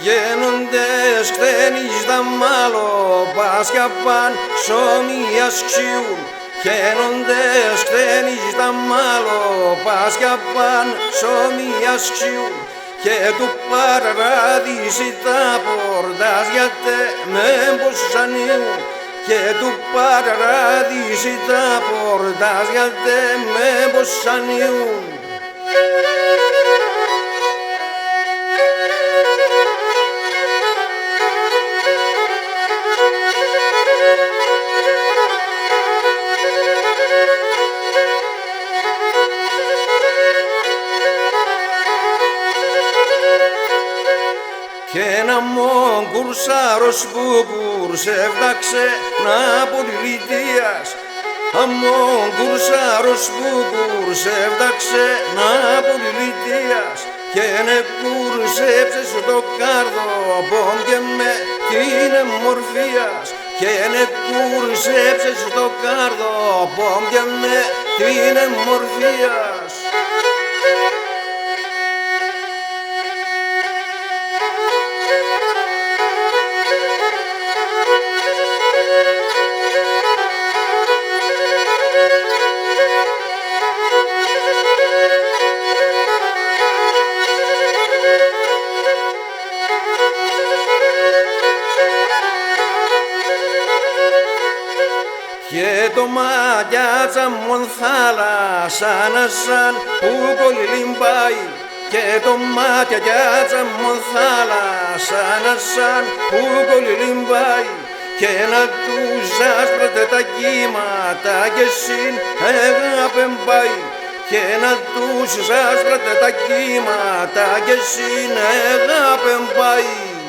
Γίνοντες χτένεις τα μάλλο πάσια παν σωμίας ξιούν. Γίνοντες χτένεις τα μάλλο πάσια παν σωμίας ξιούν. Και του παραδείσι τα πορτάζια τε με μποσανίουν. Και του παραδείσι τα πορτάζια τε με μποσανίουν. Κι ένα μογκουρσάρος που κουρσεύταξε να πολυλητίας. Αμογκουρσάρος που κουρσεύταξε να πολυλητίας. Και ναι κουρσέψε στο κάρδο πόντια με την εμμορφίας. Και ναι κουρσέψε στο κάρδο πόντια με την εμμορφίας. Και το μάτια μου θάλασσα σαν που κολυμπάει. Και το μάτια μου θάλασσα σαν που κολυμπάει. Και να τους άσπρατε τα κύματα και συν αγάπη πάει. Και να τους άσπρατε τα κύματα και συν αγάπη πάει.